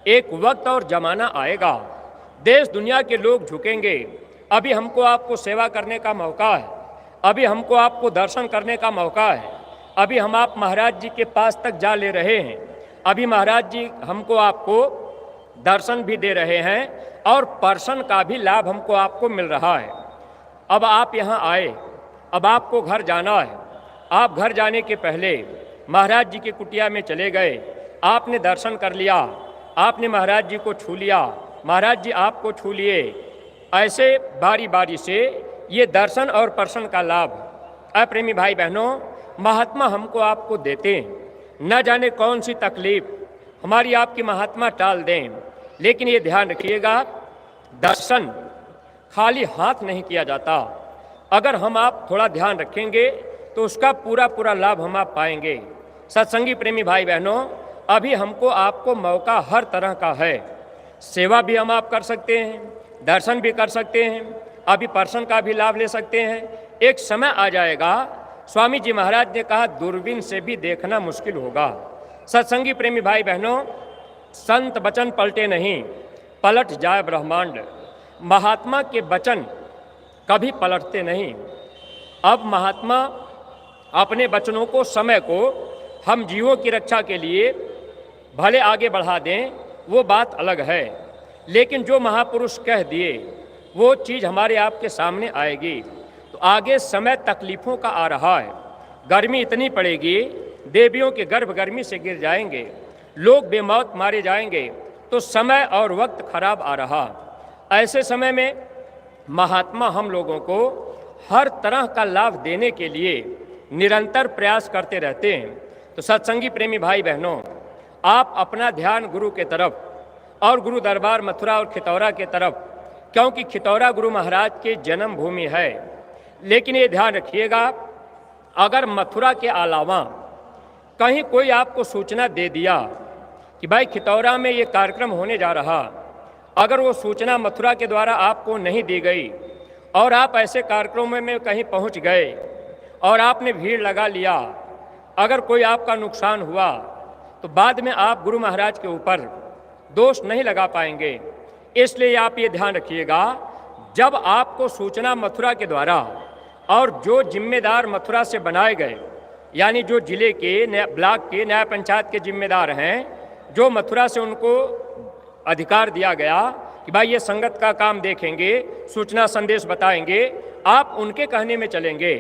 एक वक्त और जमाना आएगा, देश दुनिया के लोग झुकेंगे। अभी हमको आपको सेवा करने का मौका है, अभी हमको आपको दर्शन करने का मौका है। अभी हम आप महाराज जी के पास तक जा ले रहे हैं, अभी महाराज जी हमको आपको दर्शन भी दे रहे हैं और पर्सन का भी लाभ हमको आपको मिल रहा है। अब आप यहाँ आए, अब आपको घर जाना है। आप घर जाने के पहले महाराज जी के कुटिया में चले गए, आपने दर्शन कर लिया, आपने महाराज जी को छू लिया, महाराज जी आपको छू लिए। ऐसे बारी बारी से ये दर्शन और पर्शन का लाभ अप्रेमी भाई बहनों महात्मा हमको आपको देते हैं। न जाने कौन सी तकलीफ हमारी आपकी महात्मा टाल दें, लेकिन ये ध्यान रखिएगा, दर्शन खाली हाथ नहीं किया जाता। अगर हम आप थोड़ा ध्यान रखेंगे तो उसका पूरा पूरा लाभ हम आप पाएंगे। सत्संगी प्रेमी भाई बहनों, अभी हमको आपको मौका हर तरह का है। सेवा भी हम आप कर सकते हैं, दर्शन भी कर सकते हैं, अभी पर्सन का भी लाभ ले सकते हैं। एक समय आ जाएगा, स्वामी जी महाराज ने कहा दूरबीन से भी देखना मुश्किल होगा। सत्संगी प्रेमी भाई बहनों, संत वचन पलटे नहीं, पलट जाए ब्रह्मांड। महात्मा के वचन कभी पलटते नहीं। अब महात्मा अपने वचनों को, समय को हम जीवों की रक्षा के लिए भले आगे बढ़ा दें, वो बात अलग है, लेकिन जो महापुरुष कह दिए वो चीज़ हमारे आपके सामने आएगी। तो आगे समय तकलीफ़ों का आ रहा है, गर्मी इतनी पड़ेगी, देवियों के गर्भ गर्मी से गिर जाएंगे, लोग बेमौत मारे जाएंगे, तो समय और वक्त खराब आ रहा। ऐसे समय में महात्मा हम लोगों को हर तरह का लाभ देने के लिए निरंतर प्रयास करते रहते हैं। तो सत्संगी प्रेमी भाई बहनों, आप अपना ध्यान गुरु के तरफ और गुरु दरबार मथुरा और खितौरा के तरफ, क्योंकि खितौरा गुरु महाराज के जन्म भूमि है। लेकिन ये ध्यान रखिएगा, अगर मथुरा के अलावा कहीं कोई आपको सूचना दे दिया कि भाई खितौरा में ये कार्यक्रम होने जा रहा, अगर वो सूचना मथुरा के द्वारा आपको नहीं दी गई और आप ऐसे कार्यक्रमों में कहीं पहुंच गए और आपने भीड़ लगा लिया, अगर कोई आपका नुकसान हुआ तो बाद में आप गुरु महाराज के ऊपर दोष नहीं लगा पाएंगे। इसलिए आप ये ध्यान रखिएगा, जब आपको सूचना मथुरा के द्वारा और जो जिम्मेदार मथुरा से बनाए गए, यानी जो जिले के ब्लॉक के न्याय पंचायत के जिम्मेदार हैं, जो मथुरा से उनको अधिकार दिया गया कि भाई ये संगत का काम देखेंगे, सूचना संदेश बताएंगे, आप उनके कहने में चलेंगे,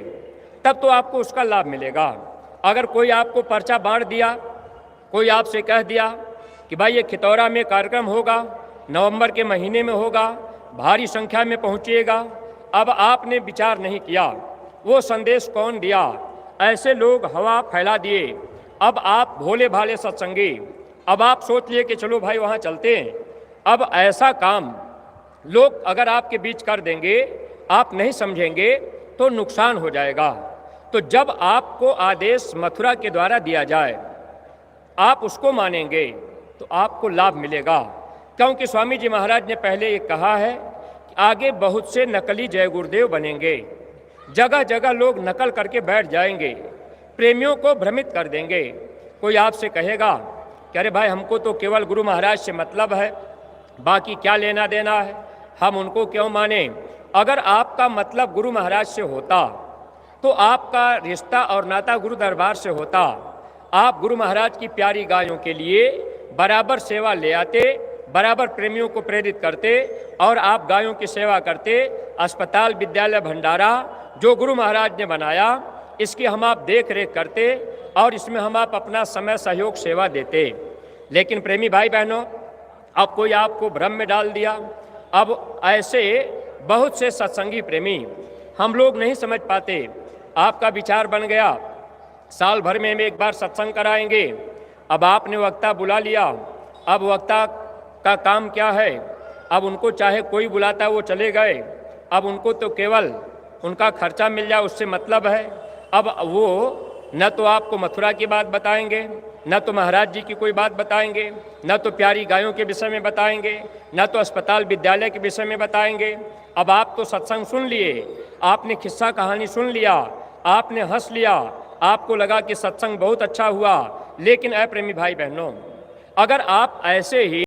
तब तो आपको उसका लाभ मिलेगा। अगर कोई आपको पर्चा बांट दिया, कोई आपसे कह दिया कि भाई ये खितौरा में कार्यक्रम होगा, नवंबर के महीने में होगा, भारी संख्या में पहुंचिएगा, अब आपने विचार नहीं किया, वो संदेश कौन दिया, ऐसे लोग हवा फैला दिए। अब आप भोले भाले सत्संगी, अब आप सोच लिए कि चलो भाई वहाँ चलते हैं। अब ऐसा काम लोग अगर आपके बीच कर देंगे, आप नहीं समझेंगे तो नुकसान हो जाएगा। तो जब आपको आदेश मथुरा के द्वारा दिया जाए, आप उसको मानेंगे तो आपको लाभ मिलेगा। क्योंकि स्वामी जी महाराज ने पहले ये कहा है कि आगे बहुत से नकली जय गुरुदेव बनेंगे, जगह जगह लोग नकल करके बैठ जाएंगे, प्रेमियों को भ्रमित कर देंगे। कोई आपसे कहेगा कि अरे भाई हमको तो केवल गुरु महाराज से मतलब है, बाकी क्या लेना देना है, हम उनको क्यों माने। अगर आपका मतलब गुरु महाराज से होता तो आपका रिश्ता और नाता गुरु दरबार से होता, आप गुरु महाराज की प्यारी गायों के लिए बराबर सेवा ले आते, बराबर प्रेमियों को प्रेरित करते और आप गायों की सेवा करते। अस्पताल, विद्यालय, भंडारा जो गुरु महाराज ने बनाया, इसकी हम आप देख रेख करते और इसमें हम आप अपना समय, सहयोग, सेवा देते। लेकिन प्रेमी भाई बहनों, अब कोई आपको भ्रम में डाल दिया। अब ऐसे बहुत से सत्संगी प्रेमी हम लोग नहीं समझ पाते। आपका विचार बन गया साल भर में हम एक बार सत्संग कराएंगे, अब आपने वक्ता बुला लिया, अब वक्ता का काम क्या है, अब उनको चाहे कोई बुलाता वो चले गए, अब उनको तो केवल उनका खर्चा मिल जाए उससे मतलब है। अब वो न तो आपको मथुरा की बात बताएंगे, न तो महाराज जी की कोई बात बताएंगे, न तो प्यारी गायों के विषय में बताएंगे, न तो अस्पताल, विद्यालय के विषय में बताएंगे। अब आप तो सत्संग सुन लिए, आपने किस्सा कहानी सुन लिया, आपने हंस लिया, आपको लगा कि सत्संग बहुत अच्छा हुआ। लेकिन प्रेमी भाई बहनों, अगर आप ऐसे ही